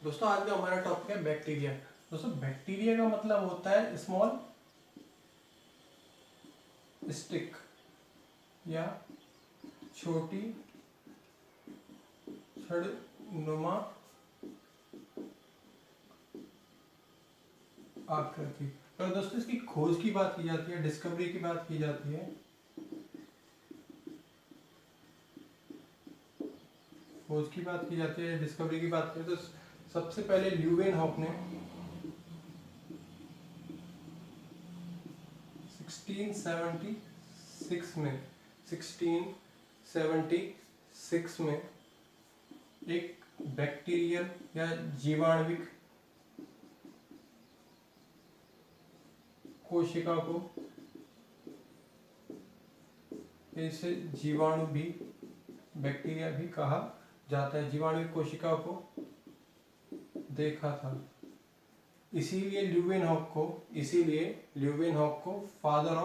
दोस्तों आज का हमारा टॉपिक है बैक्टीरिया। दोस्तों बैक्टीरिया का मतलब होता है स्मॉल स्टिक या छोटी छड़नुमा आकृति। पर दोस्तों इसकी खोज की बात की जाती है, डिस्कवरी की बात की जाती है, खोज की बात की जाती है, डिस्कवरी की बात की जाती है, तो सबसे पहले ल्यूवेनहॉक ने 1676 में एक बैक्टीरियल या जीवाणुविक कोशिका को, इसे जीवाणु भी, बैक्टीरिया भी कहा जाता है, जीवाणुविक कोशिका को देखा था। इसीलिए ल्यूवेनहॉक को फादर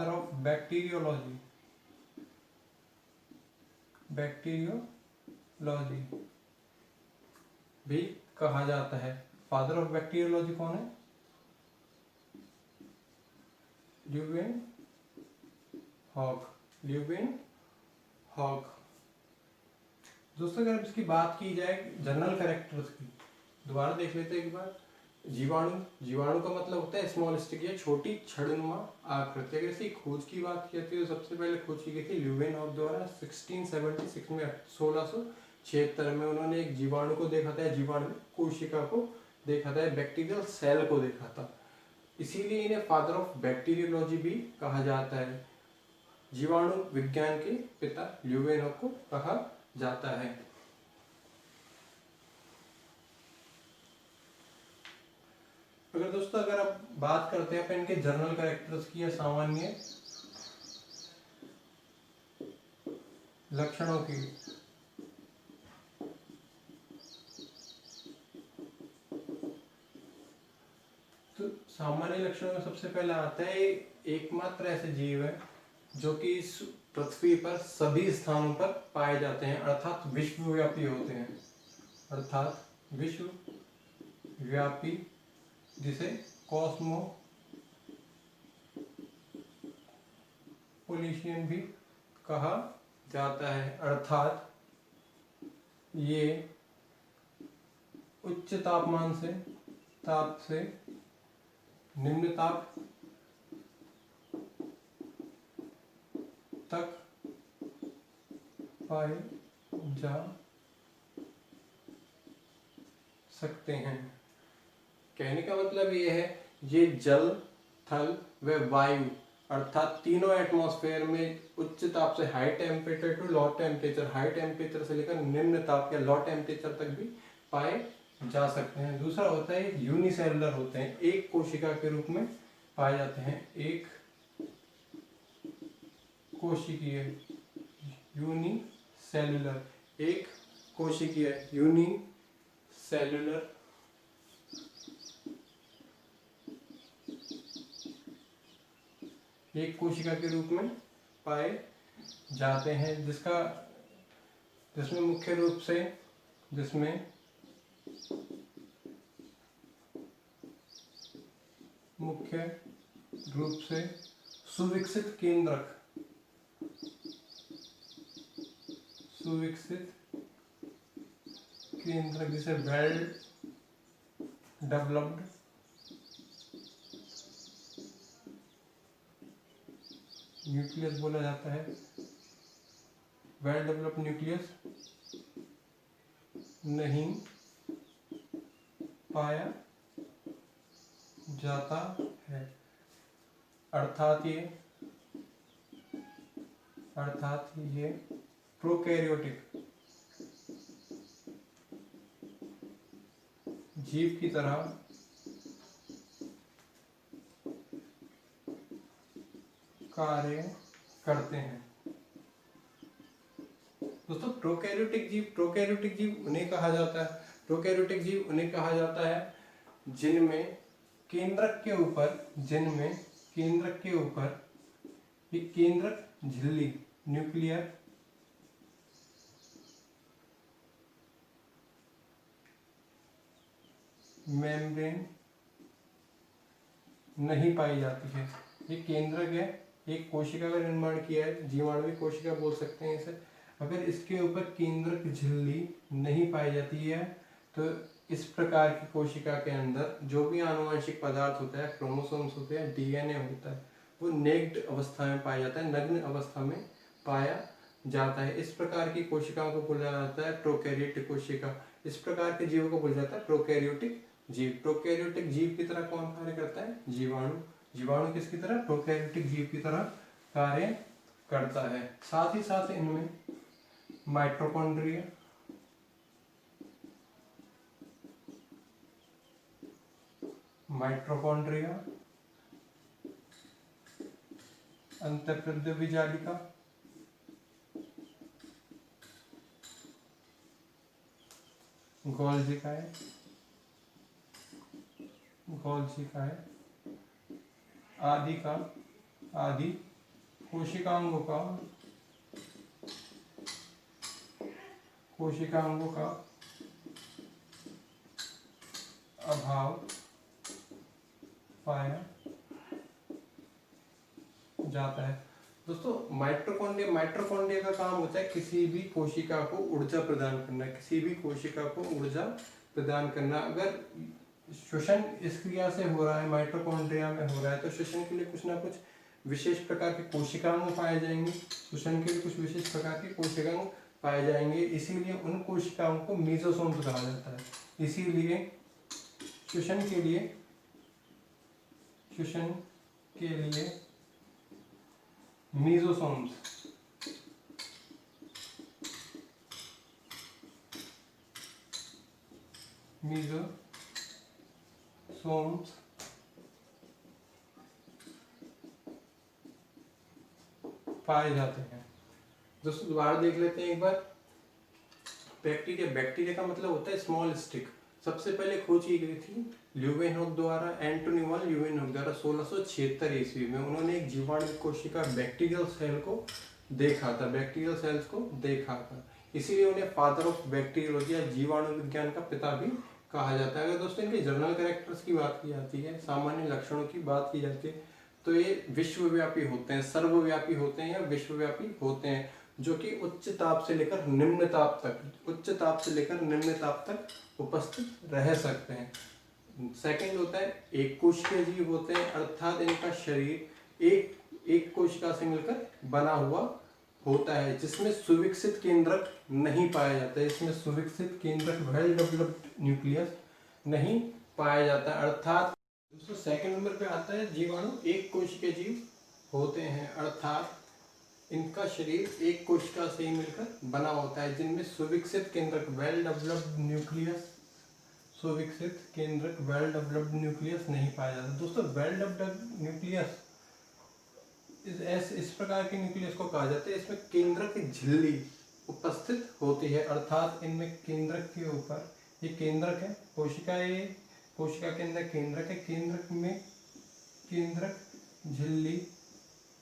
ऑफ बैक्टीरियोलॉजी भी कहा जाता है। फादर ऑफ बैक्टीरियोलॉजी कौन है? ल्यूवेनहॉक। दोस्तों अगर इसकी बात की जाए जनरल कैरेक्टर्स की, दोबारा देख लेते हैं एक बार। जीवाणु का मतलब होता है स्मॉल स्टिक या छोटी छड़नुमा आकृति। अगर इसकी खोज की बात की जाती है तो सबसे पहले खोज की गई थी ल्यूवेनहॉक द्वारा 1676 में, 1676 में उन्होंने एक जीवाणु को देखा था, जीवाणु कोशिका को देखा था, बैक्टीरियल सेल को देखा था। इसीलिए इन्हें फादर ऑफ बैक्टीरियोलॉजी भी कहा जाता है। जीवाणु विज्ञान के पिता ल्यूवेनहॉक को कहा जाता है। अगर आप बात करते हैं इनके जनरल कैरेक्टर्स की या सामान्य लक्षणों की, तो सामान्य लक्षणों में सबसे पहला आता है एकमात्र ऐसे जीव है जो कि इस पृथ्वी पर सभी स्थानों पर पाए जाते हैं, अर्थात विश्वव्यापी होते हैं, अर्थात विश्वव्यापी, जिसे कॉस्मोपोलिटियन भी कहा जाता है। अर्थात ये उच्च तापमान से निम्न ताप तक पाए जा सकते हैं। कहने का मतलब ये है, ये जल, थल व वायु अर्थात तीनों एटमॉस्फेयर में उच्च ताप से high temperature to low temperature, high temperature से लेकर निम्न ताप या लो टेम्परेचर तक भी पाए जा सकते हैं। दूसरा होता है यूनिसेलुलर होते हैं, एक कोशिका के रूप में पाए जाते हैं, एक कोशिकीय, यूनिसेलुलर, एक कोशिकीय, यूनिसेलुलर। एक कोशिका के रूप में पाए जाते हैं, जिसमें मुख्य रूप से सुविकसित केंद्रक जिसे वेल डेवलप्ड न्यूक्लियस बोला जाता है। वेल डेवलप्ड न्यूक्लियस नहीं पाया जाता है, अर्थात ये प्रोकैरियोटिक जीव की तरह कार्य करते हैं। दोस्तों प्रोकैरियोटिक जीव उन्हें कहा जाता है जिनमें केंद्रक के ऊपर एक केंद्रक झिल्ली, न्यूक्लियर मेम्ब्रेन नहीं पाई जाती है। ये केंद्रक है, एक कोशिका का निर्माण किया है, जीवाणु कोशिका बोल सकते हैं इसे। अगर इसके ऊपर केंद्रक झिल्ली नहीं पाई जाती है तो इस प्रकार की कोशिका के अंदर जो भी आनुवंशिक पदार्थ होता है, क्रोमोसोम्स होते हैं, डीएनए होता है, वो नेक्ड अवस्था में पाया जाता है, नग्न अवस्था में पाया जाता है। इस प्रकार की कोशिकाओं को बोला जाता है प्रोकैरियोटिक कोशिका। इस प्रकार के जीवों को बोला जाता है प्रोकैरियोटिक जीव। प्रोकैरियोटिक जीव की तरह कौन कार्य करता है? जीवाणु। जीवाणु किसकी तरह? प्रोकैरियोटिक जीव की तरह कार्य करता है। साथ ही साथ इनमें माइटोकॉन्ड्रिया, अंतःपृष्ठीय जालिका, गोल्जिकाएं आदि कोशिकांगों का अभाव पाया जाता है। दोस्तों माइटोकॉन्ड्रिया का काम होता है किसी भी कोशिका को ऊर्जा प्रदान करना। अगर श्वसन इस क्रिया से हो रहा है, माइटोकॉन्ड्रिया में हो रहा है, तो श्वसन के लिए कुछ ना कुछ विशेष प्रकार के कोशिकांग पाए जाएंगे। इसीलिए उन कोशिकाओं को मीजोसोम्स कहा जाता है। इसीलिए श्वसन के लिए मीजोसोम्स पाए जाते हैं। दोस्तों दोबारा देख लेते हैं एक बार। बैक्टीरिया का मतलब होता है स्मॉल स्टिक। सबसे पहले खोज की गई थी ल्यूवेनहोक द्वारा, एंटोनी वन ल्यूवेनहोक द्वारा 1676 ईस्वी में। उन्होंने एक जीवाणु कोशिका बैक्टीरियल सेल्स को देखा था। इसीलिए उन्हें फादर ऑफ बैक्टीरियोलॉजी या जीवाणु विज्ञान का पिता भी कहा जाता है। अगर दोस्तों इनके जनरल कैरेक्टर्स की बात की जाती है, सामान्य लक्षणों की बात की जाती है, तो ये विश्वव्यापी होते हैं, सर्वव्यापी होते हैं या विश्वव्यापी होते हैं, जो कि उच्च ताप से लेकर निम्न ताप तक उपस्थित रह सकते हैं। सेकंड होता है एक कोशिकीय जीव होते हैं, अर्थात इनका शरीर एक कोशिका से मिलकर बना हुआ होता है, जिसमें सुविकसित केंद्रक नहीं पाया जाता है। वेल डेवलप्ड न्यूक्लियस नहीं पाया जाता। अर्थात दोस्तों सेकंड नंबर पे आता है जीवाणु एक कोशिकीय जीव होते हैं, अर्थात इनका शरीर एक कोशिका से ही मिलकर बना होता है, जिनमें सुविकसित केंद्रक वेल डेवलप्ड न्यूक्लियस नहीं पाया जाता। दोस्तों वेल डेवलप्ड न्यूक्लियस इस प्रकार के न्यूक्लियस को कहा जाता है, इसमें केंद्रक झिल्ली उपस्थित होती है। अर्थात इनमें केंद्रक के ऊपर, ये केंद्रक है, कोशिका के अंदर केंद्रक है, केंद्रक में केंद्रक झिल्ली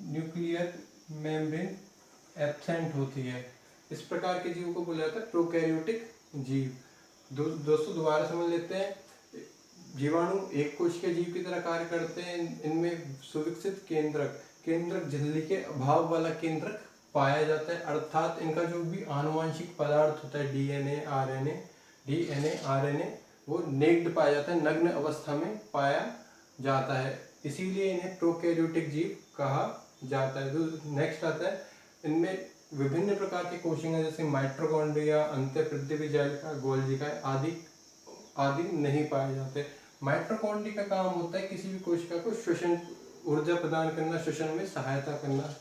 न्यूक्लियर मेम्ब्रेन एब्सेंट होती है। इस प्रकार के जीव को बोला जाता है प्रोकैरियोटिक जीव। दोस्तों दोबारा समझ लेते हैं। जीवाणु एक कोशिकीय जीव की तरह कार्य करते हैं। इनमें सुविकसित केंद्रक झिल्ली के अभाव वाला केंद्रक पाया जाता है, अर्थात इनका जो भी आनुवंशिक पदार्थ होता है डीएनए आरएनए वो नेक्ड पाया जाता है, नग्न अवस्था में पाया जाता है। इसीलिए इन्हें प्रोकैरियोटिक जीव कहा जाता है। नेक्स्ट आता है, इनमें विभिन्न प्रकार की कोशिकाएं जैसे माइटोकॉन्ड्रिया, अंतःपृष्ठीय जालिका, गोल्जिका आदि नहीं पाए जाते। माइटोकॉन्ड्रिया का काम होता है किसी भी कोशिका को श्वसन ऊर्जा प्रदान करना, श्वसन में सहायता करना।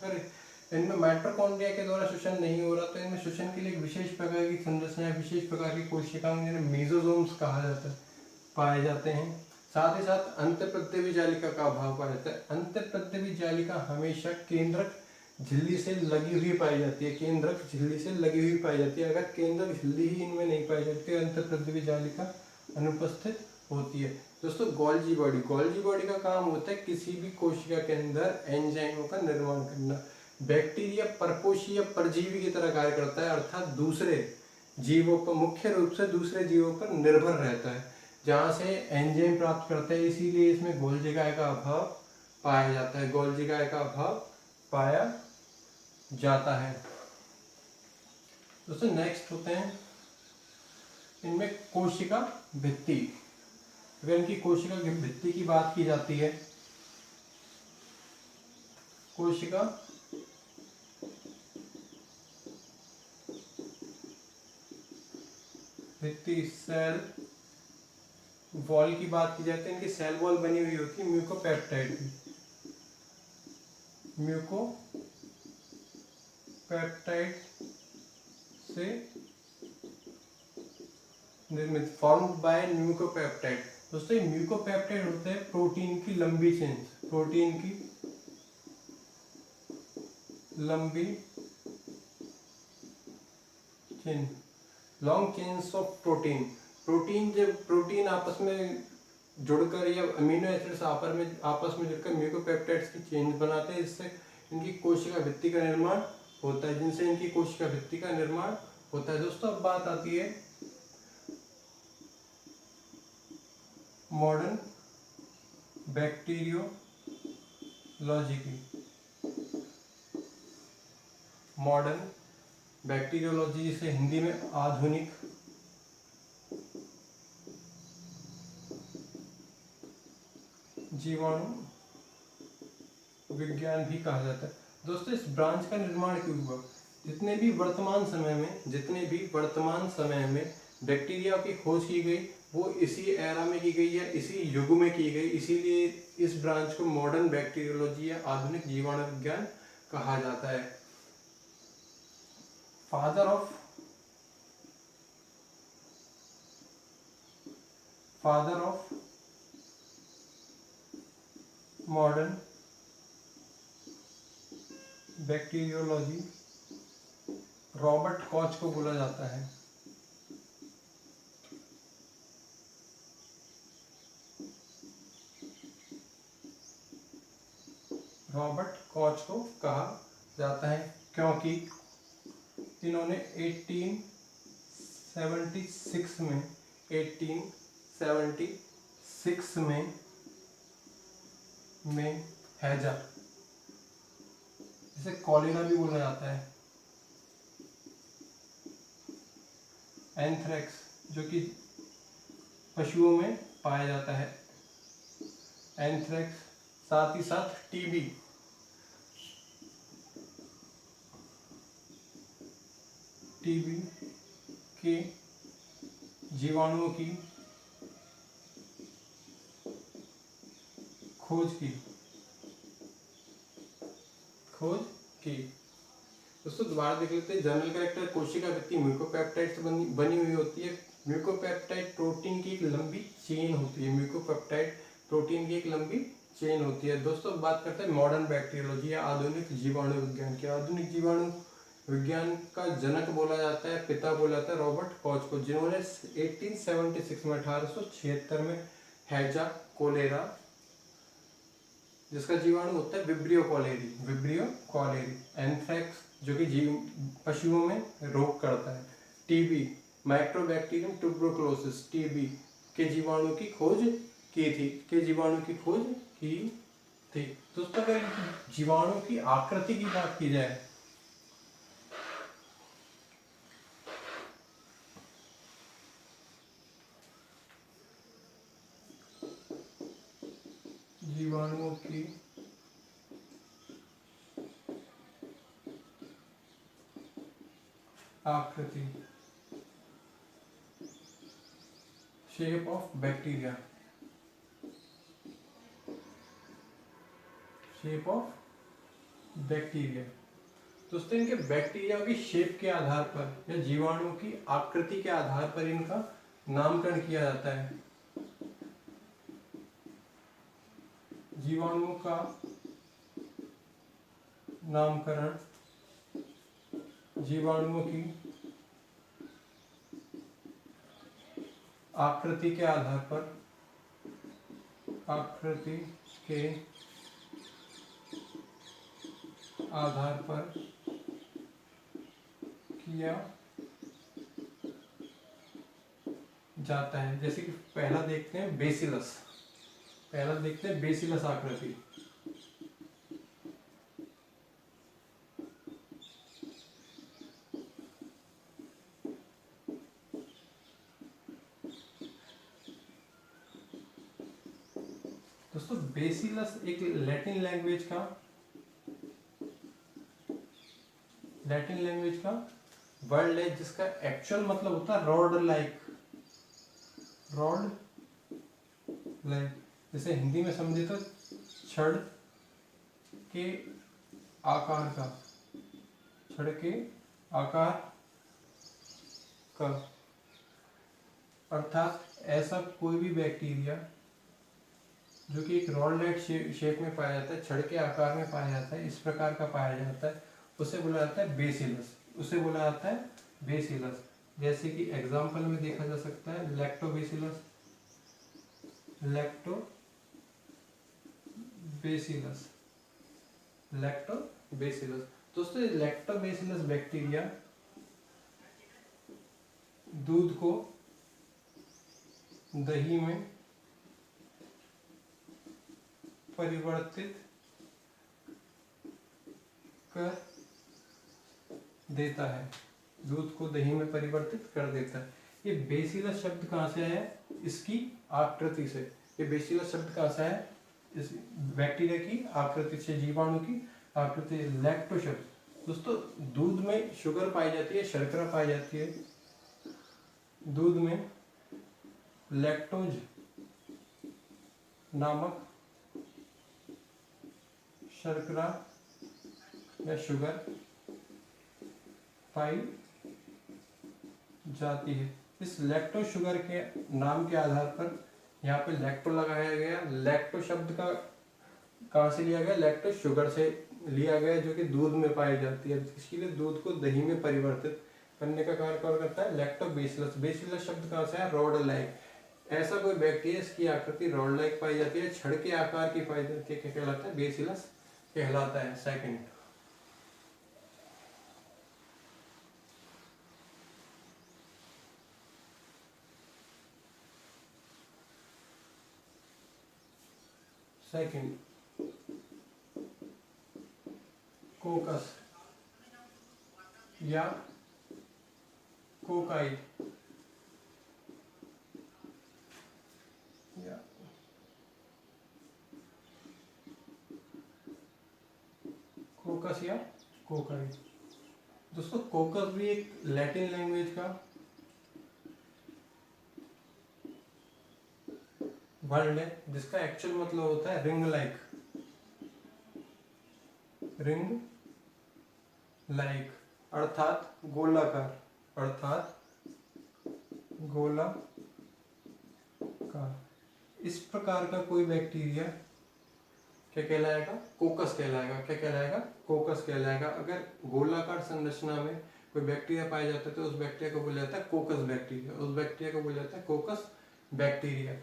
इनमें माइटोकॉन्ड्रिया के द्वारा श्वसन नहीं हो रहा, तो इनमें श्वसन के लिए एक विशेष प्रकार की संरचना, विशेष प्रकार की कोशिकाएं जिन्हें मेसोसोम्स कहा जाता है, पाए जाते हैं। साथ ही साथ अंतःपृष्ठीय जालिका का अभाव पाया जाता है। अंतःपृष्ठीय जालिका हमेशा केंद्रक झिल्ली से लगी हुई पाई जाती है। अगर केंद्रक झिल्ली ही इनमें नहीं पाई जाती है, अंतःपृष्ठीय जालिका अनुपस्थित होती है। दोस्तों गोल्जी बॉडी का काम होता है किसी भी कोशिका के अंदर एंजाइमों का निर्माण करना। बैक्टीरिया परपोषी या परजीवी की तरह कार्य करता है, अर्थात दूसरे जीवों पर, मुख्य रूप से दूसरे जीवों पर निर्भर रहता है। जहाँ से एंजाइम प्राप्त करते हैं, इसीलिए इसमें गोल्जी काय का अभाव पाया जाता है, गोल्जी काय का अभाव पाया जाता है। दोस्तों नेक्स्ट होते हैं इनमें कोशिका भित्ति। अगर इनकी कोशिका की भित्ति की बात की जाती है, कोशिका भित्ति सेल वॉल की बात की जाती है, इनकी सेल वॉल बनी हुई होती है म्यूकोपेप्टाइड की, म्यूकोपेप्टाइड से निर्मित, फॉर्म्ड बाय म्यूकोपेप्टाइड। दोस्तों ये म्यूकोपेप्टाइड होते हैं प्रोटीन की लंबी चेन, प्रोटीन की लंबी chain, long chains of protein. Protein जब प्रोटीन आपस में जुड़कर या अमीनो एसिड्स आपस में जुड़कर म्यूकोपेप्टाइड्स की चेन बनाते हैं, जिससे इनकी कोशिका भित्ति का निर्माण होता है, जिनसे इनकी कोशिका भित्ति का निर्माण होता है। दोस्तों अब बात आती है मॉडर्न बैक्टीरियोलॉजी की। मॉडर्न बैक्टीरियोलॉजी, जिसे हिंदी में आधुनिक जीवाणु विज्ञान भी कहा जाता है। दोस्तों इस ब्रांच का निर्माण क्यों हुआ? जितने भी वर्तमान समय में बैक्टीरिया की खोज की गई, वो इसी एरा में की गई या इसी युग में की गई, इसीलिए इस ब्रांच को मॉडर्न बैक्टीरियोलॉजी या आधुनिक जीवाणु विज्ञान कहा जाता है। Father of modern bacteriology Robert Koch को बोला जाता है। रॉबर्ट कॉच को कहा जाता है क्योंकि इन्होंने 1876 में हैजा, जिसे कॉलेरा भी बोला जाता है, एंथ्रेक्स जो कि पशुओं में पाया जाता है, एंथ्रेक्स, साथ ही साथ टीबी, के जीवाणुओं की खोज की। दोस्तों दोबारा देख लेते हैं जनरल कैरेक्टर। कोशिका भित्ति म्यूकोपेप्टाइड से बनी हुई होती है। म्यूकोपेप्टाइड प्रोटीन की एक लंबी चेन होती है, म्यूकोपेप्टाइड प्रोटीन की एक लंबी चेन होती है। दोस्तों बात करते हैं मॉडर्न बैक्टीरियोलॉजी या आधुनिक जीवाणु विज्ञान की। आधुनिक जीवाणु विज्ञान का जनक बोला जाता है, पिता बोला जाता है रॉबर्ट कॉच को, जिन्होंने 1876 में हैजा कोलेरा, जिसका जीवाणु होता है विब्रियो कॉलेरी, एंथ्रेक्स जो कि पशुओं में रोग करता है, टीबी माइक्रोबैक्टीरियम ट्यूबरकुलोसिस, टीबी के जीवाणु की खोज की थी। दोस्तों अगर जीवाणु की आकृति की बात की जाए, जीवाणुओं की आकृति, शेप ऑफ बैक्टीरिया, दोस्तों इनके बैक्टीरिया की शेप के आधार पर या जीवाणुओं की आकृति के आधार पर इनका नामकरण किया जाता है। जीवाणुओं का नामकरण जीवाणुओं की आकृति के आधार पर किया जाता है। जैसे कि पहला देखते हैं बेसिलस, पहला देखते हैं बेसिलस आकृति। दोस्तों बेसिलस एक लैटिन लैंग्वेज का वर्ड है जिसका एक्चुअल मतलब होता है रॉड लाइक। जैसे हिंदी में समझे तो छड़ के आकार का, छड़ के आकार का, अर्थात ऐसा कोई भी बैक्टीरिया जो कि एक रॉड लाइक शेप में पाया जाता है, छड़ के आकार में पाया जाता है, इस प्रकार का पाया जाता है, उसे बोला जाता है बेसिलस, उसे बोला जाता है बेसिलस। जैसे कि एग्जाम्पल में देखा जा सकता है लैक्टोबेसिलस, लैक्टोबेसिलस। दोस्तों लैक्टोबेसिलस बैक्टीरिया दूध को दही में परिवर्तित कर देता है, दूध को दही में परिवर्तित कर देता है। ये बेसिलस शब्द कहाँ से आया है? इसकी आकृति से। ये बेसिलस शब्द कहाँ से आया? इस बैक्टीरिया की आकृति से, जीवाणु की आकृति। लैक्टो शब्द दोस्तों दूध में शुगर पाई जाती है, शर्करा पाई जाती है, दूध में लैक्टोज नामक शर्करा या शुगर पाई जाती है। इस लैक्टो शुगर के नाम के आधार पर यहाँ पे लैक्टो लगाया गया। लैक्टो शब्द का कहाँ से लिया गया? लैक्टो शुगर से लिया गया जो कि दूध में पाई जाती है, इसके लिए दूध को दही में परिवर्तित करने का कार्य कौन करता है? लैक्टोबेसिलस। बेसिलस शब्द कहाँ से है? Rod like. ऐसा कोई बैक्टीरिया इसकी आकृति रॉड लाइक पाई जाती है, छड़ के आकार की पाई जाती है, क्या कहलाता है? बेसिलस कहलाता है। सेकंड, कोकस या कोकाई या कोकस या कोकाई। दोस्तों कोकस भी एक लैटिन लैंग्वेज का वर्ड है जिसका एक्चुअल मतलब होता है रिंग लाइक, अर्थात गोलाकार, इस प्रकार का कोई बैक्टीरिया क्या कहलाएगा? कोकस कहलाएगा। क्या कहलाएगा? कोकस कहलाएगा। अगर गोलाकार संरचना में कोई बैक्टीरिया पाया जाता है तो उस बैक्टीरिया को बोला जाता है कोकस बैक्टीरिया, उस बैक्टीरिया को बोला जाता है कोकस बैक्टीरिया।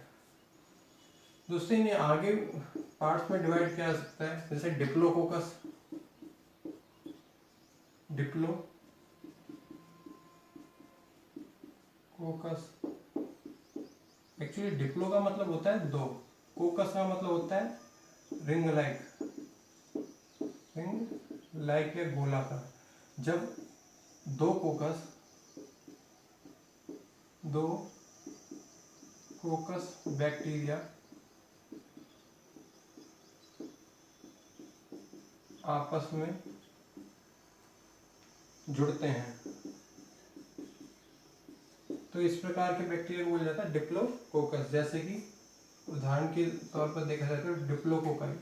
दोस्तों इन्हें आगे पार्ट्स में डिवाइड किया जा सकता है, जैसे डिप्लोकोकस, एक्चुअली डिप्लो का मतलब होता है दो, कोकस का मतलब होता है रिंग लाइक या गोलाकार। जब दो कोकस बैक्टीरिया आपस में जुड़ते हैं तो इस प्रकार के बैक्टीरिया को बोला जाता है डिप्लोकोकस। जैसे कि उदाहरण के तौर पर देखा जाता है डिप्लोकोकाई,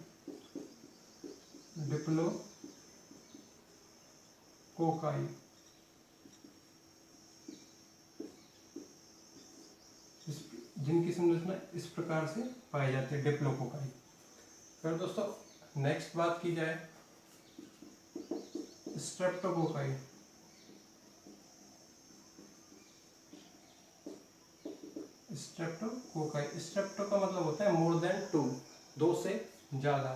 जिनकी संरचना इस प्रकार से पाई जाती है, डिप्लोकोकाई। फिर दोस्तों नेक्स्ट बात की जाए स्ट्रेप्टोकोकाई। स्ट्रेप्टो का मतलब होता है मोर देन टू, दो से ज्यादा,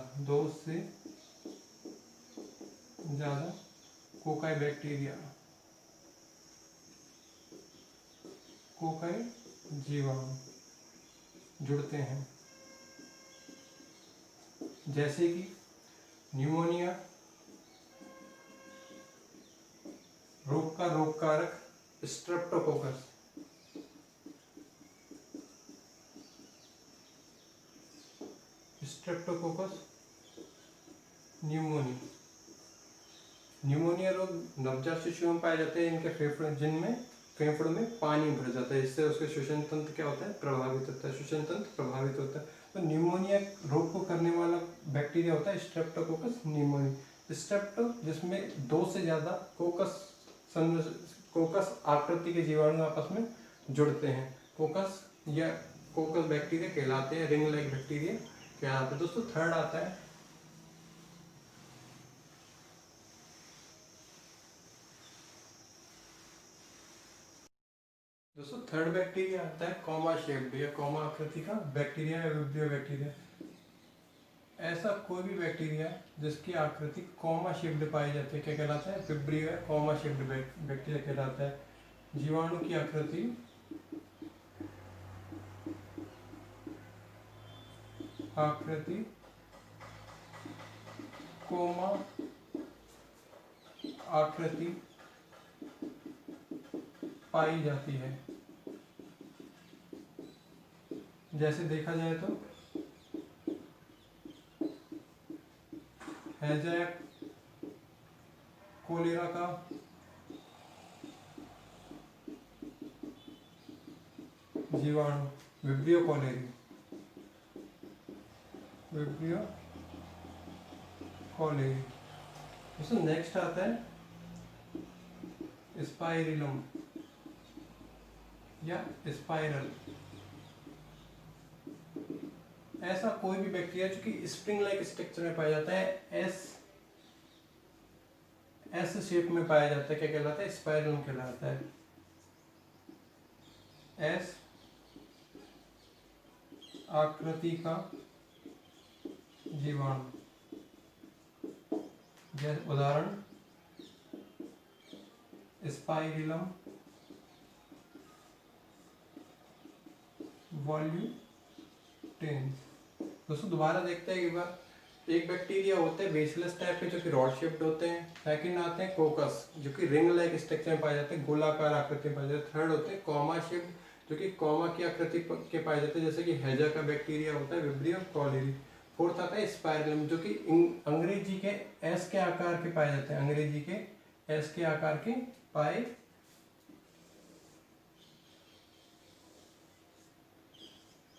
कोकाई बैक्टीरिया जीवाणु जुड़ते हैं, जैसे कि न्यूमोनिया, रोग का रोग कारक स्ट्रेप्टोकोकस, स्ट्रेप्टोकोकस न्यूमोनिया। न्यूमोनिया रोग नवजात शिशुओं में पाए जाते हैं, इनके फेफड़े, जिनमें फेफड़ों में पानी भर जाता है, इससे उसके श्वसन तंत्र क्या होता है, प्रभावित होता है, श्वसन तंत्र प्रभावित होता है। तो न्यूमोनिया रोग को करने वाला बैक्टीरिया होता है स्ट्रेप्टोकोकस न्यूमोनिया। स्ट्रेप्टो, जिसमें 2 से ज़्यादा कोकस आकृति के जीवाणु आपस में जुड़ते हैं, कोकस या कोकस बैक्टीरिया कहलाते हैं, रिंग लाइक बैक्टीरिया कहलाते हैं। दोस्तों थर्ड आता है थर्ड बैक्टीरिया आता है कॉमा शेप्ड या कॉमा आकृति का बैक्टीरिया या विब्रियो बैक्टीरिया। ऐसा कोई भी बैक्टीरिया जिसकी आकृति कॉमा शेप्ड पाई जाती है क्या कहलाता है, विब्रियो या कॉमा शेप्ड बैक्टीरिया कहलाता है। जीवाणु की आकृति कोमा आकृति पाई जाती है। जैसे देखा जाए तो हैजा कोलेरा का जीवाणु विब्रियो कोलेरी, विब्रियो कोलेरी। दोस्तों नेक्स्ट आता है स्पाइरिलम या स्पाइरल। ऐसा कोई भी बैक्टीरिया जो कि स्प्रिंग लाइक स्ट्रक्चर में पाया जाता है, एस शेप में पाया जाता है, क्या कहलाता है, स्पाइरलम कहलाता है। एस आकृति का जीवाणु, जैसे उदाहरण स्पाइरिलम वॉल्यूटेंस। दोस्तों दोबारा देखते हैं एक बार। एक बैक्टीरिया होते हैं बेसलेस टाइप के जो कि रॉड शेप्ड होते हैं। सेकंड आते हैं कोकस जो कि रिंग लाइक स्ट्रक्चर में पाए जाते हैं, गोलाकार आकृति में पाए जाते हैं। थर्ड होते हैं कॉमा शेप्ड जो कि कॉमा की आकृति के पाए जाते हैं, जैसे कि हैजा का बैक्टीरिया होता है, विब्रियो कोलेरी। फोर्थ आता है स्पाइरलम जो कि अंग्रेजी के एस के आकार के पाए जाते हैं, अंग्रेजी के एस के आकार के पाए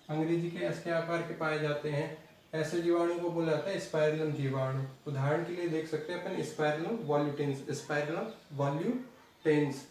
अंग्रेजी के एस के आकार के पाए जाते हैं। ऐसे जीवाणु को बोला जाता है स्पाइरलम जीवाणु। उदाहरण के लिए देख सकते हैं अपन स्पाइरलम वॉल्यूटेंस, स्पाइरलम वॉल्यूटेंस।